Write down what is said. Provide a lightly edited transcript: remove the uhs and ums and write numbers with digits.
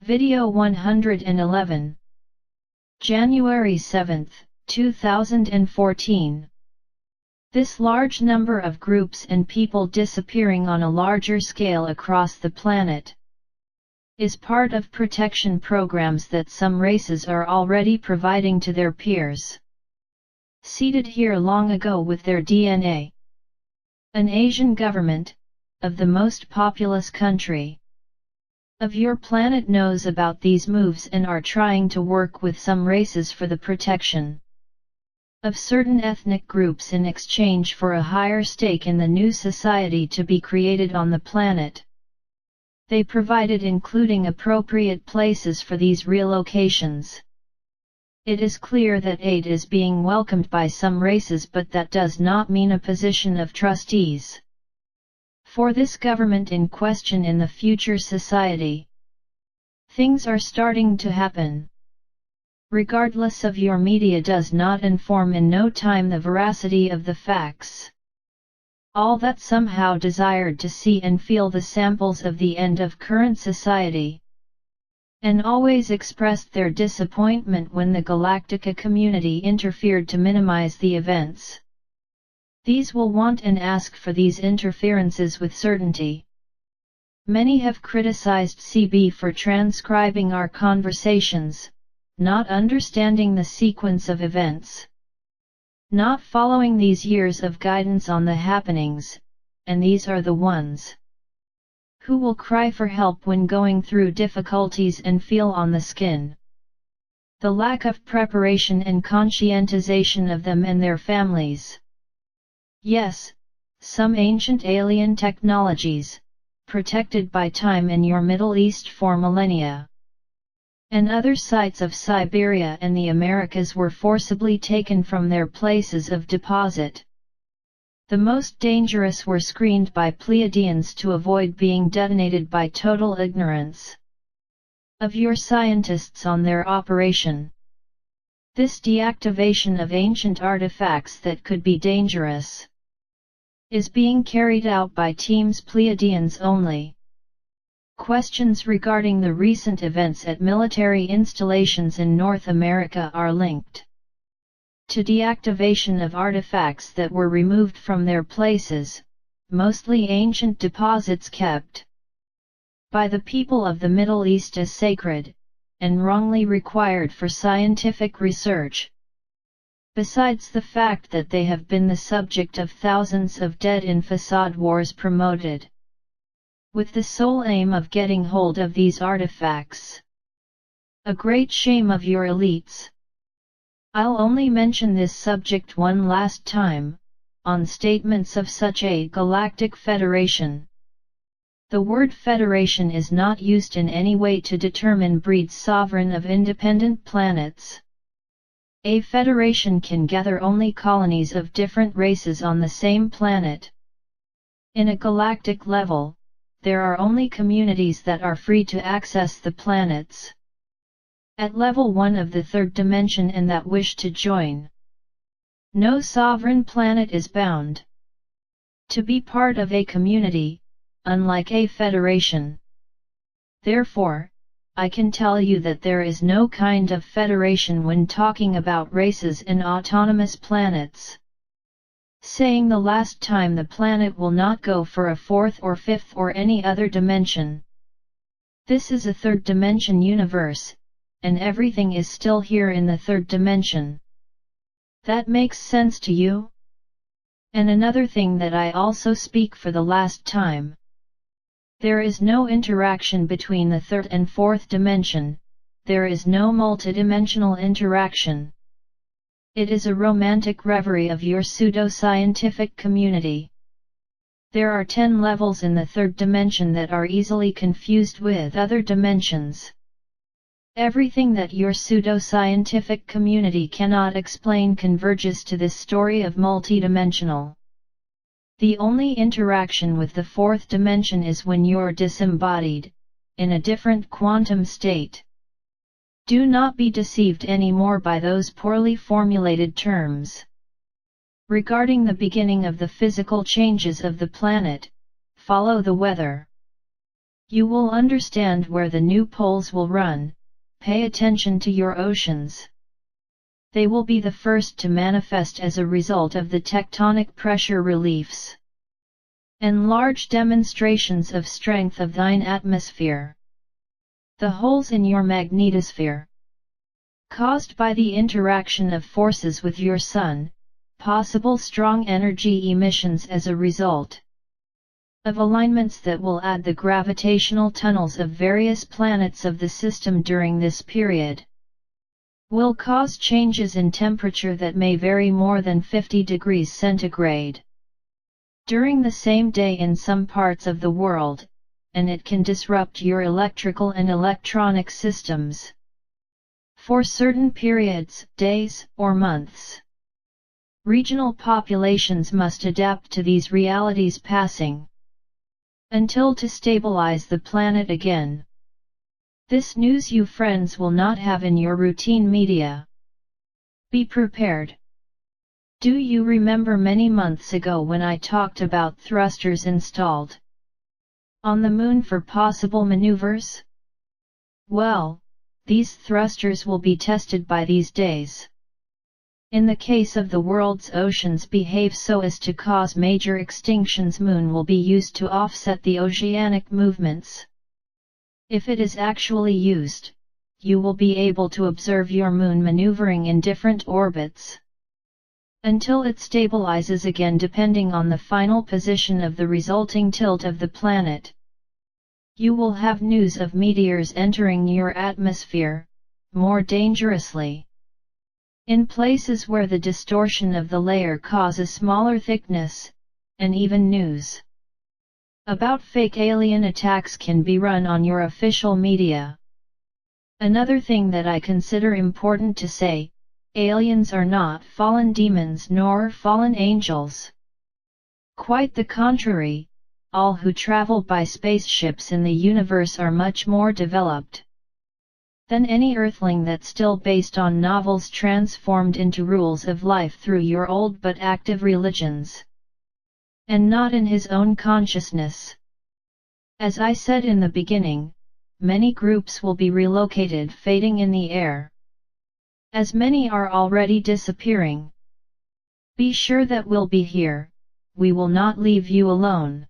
Video 111. January 7, 2014. This large number of groups and people disappearing on a larger scale across the planet is part of protection programs that some races are already providing to their peers. Seeded here long ago with their DNA. An Asian government, of the most populous country of your planet, knows about these moves and are trying to work with some races for the protection of certain ethnic groups in exchange for a higher stake in the new society to be created on the planet. They provided including appropriate places for these relocations. It is clear that aid is being welcomed by some races, but that does not mean a position of trustees for this government in question in the future society. Things are starting to happen. Regardless of your media does not inform in no time the veracity of the facts. All that somehow desired to see and feel the samples of the end of current society, and always expressed their disappointment when the Galactica community interfered to minimize the events. These will want and ask for these interferences with certainty. Many have criticized CB for transcribing our conversations, not understanding the sequence of events, not following these years of guidance on the happenings, and these are the ones who will cry for help when going through difficulties and feel on the skin the lack of preparation and conscientization of them and their families. Yes, some ancient alien technologies, protected by time in your Middle East for millennia, and other sites of Siberia and the Americas were forcibly taken from their places of deposit. The most dangerous were screened by Pleiadians to avoid being detonated by total ignorance of your scientists on their operation. This deactivation of ancient artifacts that could be dangerous is being carried out by teams Pleiadians only. Questions regarding the recent events at military installations in North America are linked to deactivation of artifacts that were removed from their places, mostly ancient deposits kept by the people of the Middle East as sacred, and wrongly required for scientific research. Besides the fact that they have been the subject of thousands of dead in facade wars promoted with the sole aim of getting hold of these artifacts. A great shame of your elites. I'll only mention this subject one last time, on statements of such a galactic federation. The word federation is not used in any way to determine breeds sovereign of independent planets. A federation can gather only colonies of different races on the same planet. In a galactic level, there are only communities that are free to access the planets at level 1 of the third dimension and that wish to join. No sovereign planet is bound to be part of a community, unlike a federation. Therefore, I can tell you that there is no kind of federation when talking about races and autonomous planets. Saying the last time the planet will not go for a fourth or fifth or any other dimension. This is a third dimension universe, and everything is still here in the third dimension. That makes sense to you? And another thing that I also speak for the last time. There is no interaction between the third and fourth dimension, there is no multidimensional interaction. It is a romantic reverie of your pseudo-scientific community. There are 10 levels in the third dimension that are easily confused with other dimensions. Everything that your pseudo-scientific community cannot explain converges to this story of multidimensional. The only interaction with the fourth dimension is when you're disembodied, in a different quantum state. Do not be deceived anymore by those poorly formulated terms. Regarding the beginning of the physical changes of the planet, follow the weather. You will understand where the new poles will run. Pay attention to your oceans. They will be the first to manifest as a result of the tectonic pressure reliefs and large demonstrations of strength of thine atmosphere. The holes in your magnetosphere, caused by the interaction of forces with your Sun, possible strong energy emissions as a result of alignments that will add the gravitational tunnels of various planets of the system during this period, will cause changes in temperature that may vary more than 50 degrees centigrade during the same day in some parts of the world, and it can disrupt your electrical and electronic systems for certain periods, days, or months. Regional populations must adapt to these realities passing until to stabilize the planet again. This news you friends will not have in your routine media. Be prepared. Do you remember many months ago when I talked about thrusters installed on the Moon for possible maneuvers? Well, these thrusters will be tested by these days. In the case of the world's oceans behave so as to cause major extinctions, Moon will be used to offset the oceanic movements. If it is actually used, you will be able to observe your Moon maneuvering in different orbits until it stabilizes again depending on the final position of the resulting tilt of the planet. You will have news of meteors entering your atmosphere, more dangerously, in places where the distortion of the layer causes smaller thickness, and even news about fake alien attacks can be run on your official media. Another thing that I consider important to say, aliens are not fallen demons nor fallen angels. Quite the contrary, all who travel by spaceships in the universe are much more developed than any Earthling that's still based on novels transformed into rules of life through your old but active religions, and not in his own consciousness. As I said in the beginning, many groups will be relocated, fading in the air, as many are already disappearing. Be sure that we'll be here, we will not leave you alone.